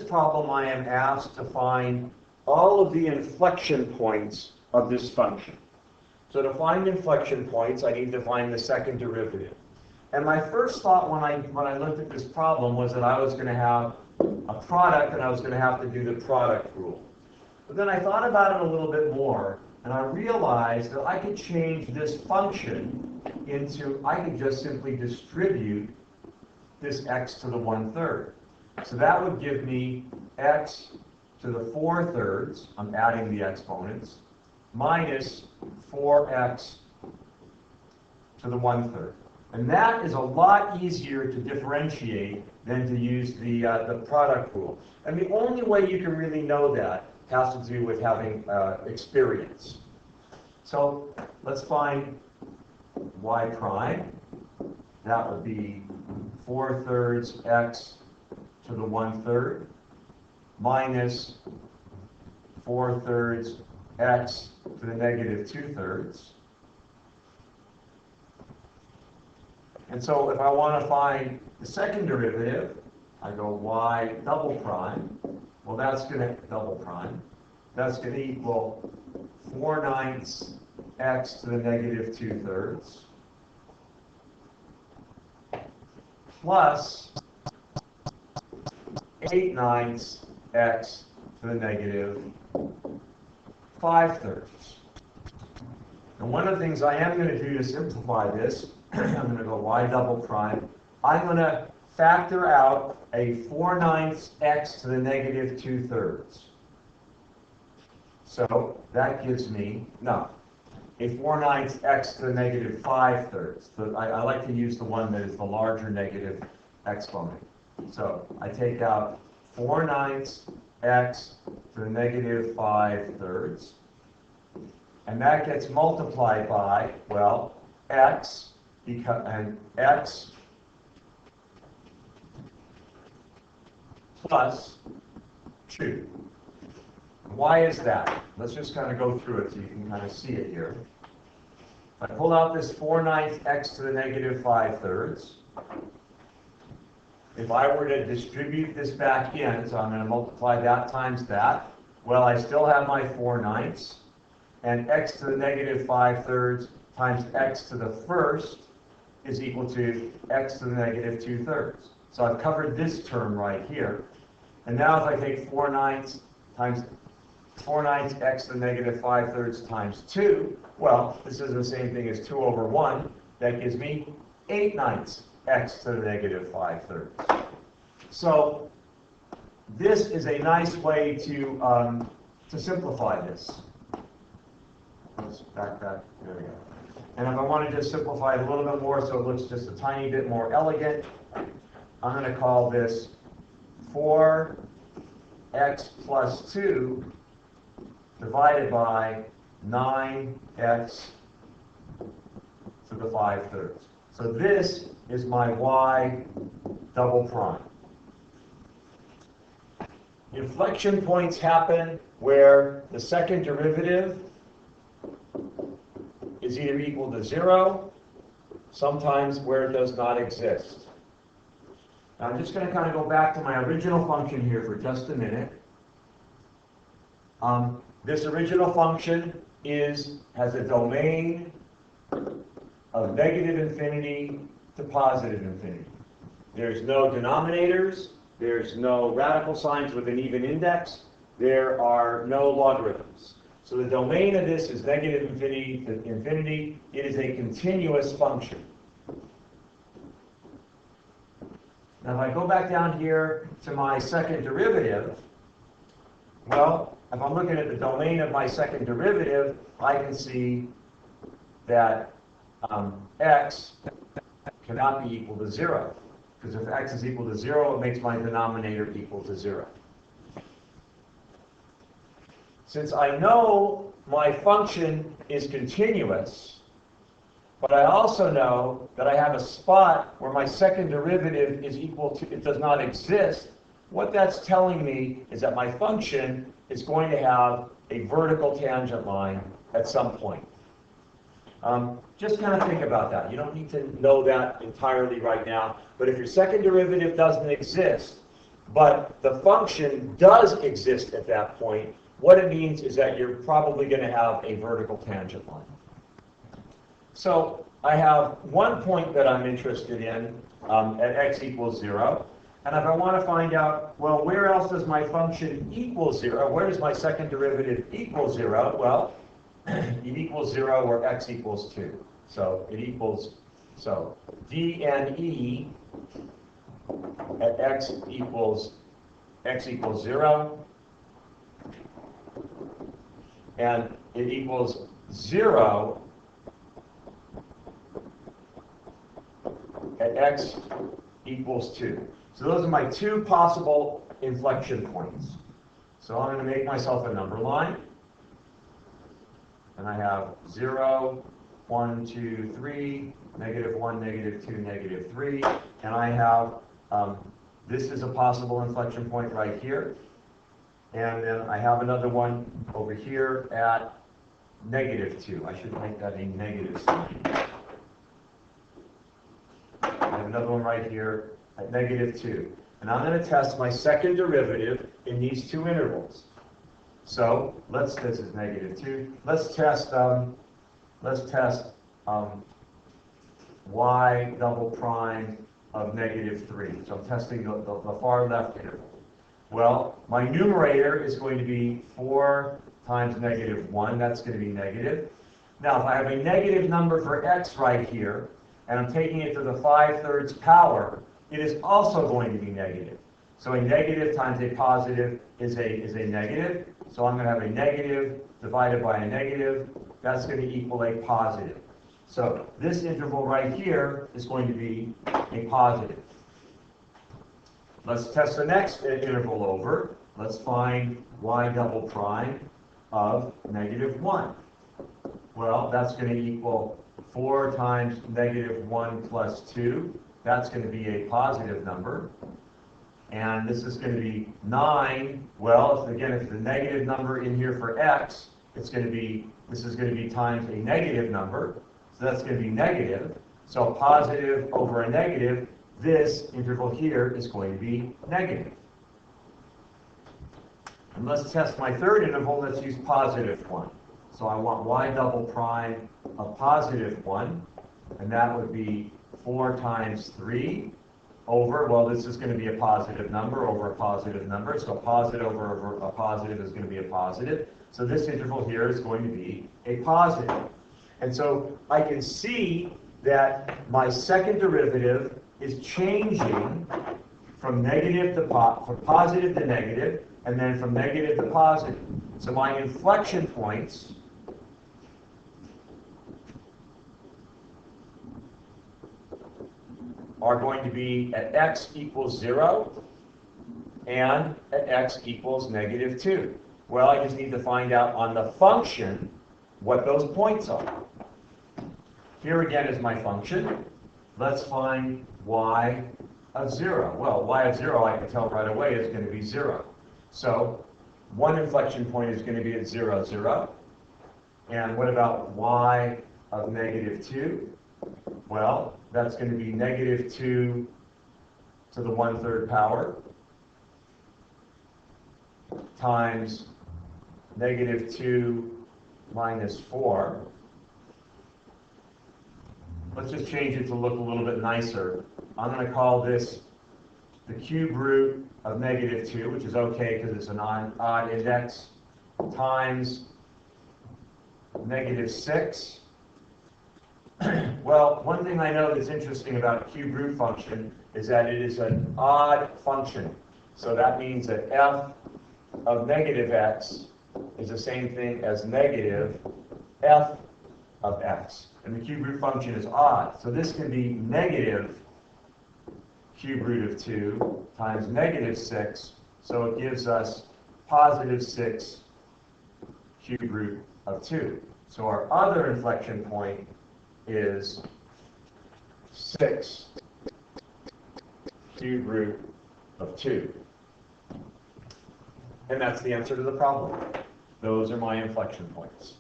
problem, I am asked to find all of the inflection points of this function. So to find inflection points, I need to find the second derivative. And my first thought when I looked at this problem was that I was going to have a product and I was going to have to do the product rule. But then I thought about it a little bit more, and I realized that I could change this function into, I could just simply distribute this x to the 1/3. So that would give me x to the 4/3, I'm adding the exponents, minus 4x to the 1/3. And that is a lot easier to differentiate than to use the product rule. And the only way you can really know that has to do with having experience. So let's find y prime. That would be 4/3 x to the 1/3 minus 4/3 x to the negative 2/3. And so if I want to find the second derivative, I go y double prime. Well, that's going to double prime. That's going to equal 4/9 x to the negative 2/3 plus 8/9 x to the negative 5/3. And one of the things I am going to do to simplify this, I'm going to go y double prime. I'm going to factor out a 4/9 x to the negative 2/3. So that gives me, no, a 4/9 x to the negative 5/3. So I like to use the one that is the larger negative exponent. So I take out 4/9 x to the negative 5/3. And that gets multiplied by, well, x, and x plus 2. Why is that? Let's just kind of go through it so you can kind of see it here. If I pull out this 4/9 x to the negative 5/3, if I were to distribute this back in, so I'm going to multiply that times that, well, I still have my 4/9, and x to the negative 5/3 times x to the first is equal to x to the negative 2/3. So I've covered this term right here. And now if I take 4/9 times 4/9 x to the negative 5/3 times 2, well, this is the same thing as 2 over 1. That gives me 8/9 x to the negative 5/3. So this is a nice way to simplify this. Let's back that. There we go. And if I wanted to simplify it a little bit more so it looks just a tiny bit more elegant, I'm going to call this 4x plus 2 divided by 9x to the 5/3. So this is my y double prime. Inflection points happen where the second derivative is either equal to 0, sometimes where it does not exist. Now I'm just going to kind of go back to my original function here for just a minute. This original function has a domain of negative infinity to positive infinity. There's no denominators, there's no radical signs with an even index, there are no logarithms. So the domain of this is negative infinity to infinity. It is a continuous function. Now if I go back down here to my second derivative, well, if I'm looking at the domain of my second derivative, I can see that x cannot be equal to 0. Because if x is equal to 0, it makes my denominator equal to 0. Since I know my function is continuous, but I also know that I have a spot where my second derivative is equal to, it does not exist, what that's telling me is that my function is going to have a vertical tangent line at some point. Just kind of think about that. You don't need to know that entirely right now, but if your second derivative doesn't exist, but the function does exist at that point, what it means is that you're probably going to have a vertical tangent line. So I have one point that I'm interested in at x equals 0. And if I want to find out, well, where else does my function equal 0? Where does my second derivative equal 0? Well, it equals 0 where x equals 2. So it equals, so dne at x equals 0. And it equals 0 at x equals 2. So those are my two possible inflection points. So I'm going to make myself a number line. And I have 0, 1, 2, 3, -1, -2, -3. And I have, this is a possible inflection point right here. And then I have another one over here at -2. I should make that a negative sign. I have another one right here at -2. And I'm going to test my second derivative in these two intervals. So this is -2. Let's test y double prime of -3. So I'm testing the far left interval. Well, my numerator is going to be 4 times -1. That's going to be negative. Now, if I have a negative number for x right here, and I'm taking it to the 5/3 power, it is also going to be negative. So a negative times a positive is a negative. So I'm going to have a negative divided by a negative. That's going to equal a positive. So this interval right here is going to be a positive. Let's test the next interval over. Let's find y double prime of -1. Well, that's going to equal 4 times -1 plus 2. That's going to be a positive number. And this is going to be 9. Well, if the negative number in here for x, this is going to be times a negative number. So that's going to be negative. So positive over a negative, this interval here is going to be negative. And let's test my third interval. Let's use +1. So I want y double prime of +1, and that would be 4 times 3 over, well, this is going to be a positive number over a positive number, so positive over a positive is going to be a positive. So this interval here is going to be a positive. And so I can see that my second derivative is changing from positive to negative, and then from negative to positive. So my inflection points are going to be at x equals 0 and at x equals -2. Well, I just need to find out on the function what those points are. Here again is my function. Let's find y of 0. Well, y of 0, I can tell right away, is going to be 0. So one inflection point is going to be at 0, 0. And what about y of -2? Well, that's going to be -2 to the 1/3 power times -2 minus 4. Let's just change it to look a little bit nicer. I'm going to call this the cube root of -2, which is okay because it's an odd index, times -6. Well, one thing I know that's interesting about cube root function is that it is an odd function. So that means that f of -x is the same thing as negative f of x. And the cube root function is odd. So this can be negative cube root of 2 times -6. So it gives us +6 cube root of 2. So our other inflection point is 6 cube root of 2. And that's the answer to the problem. Those are my inflection points.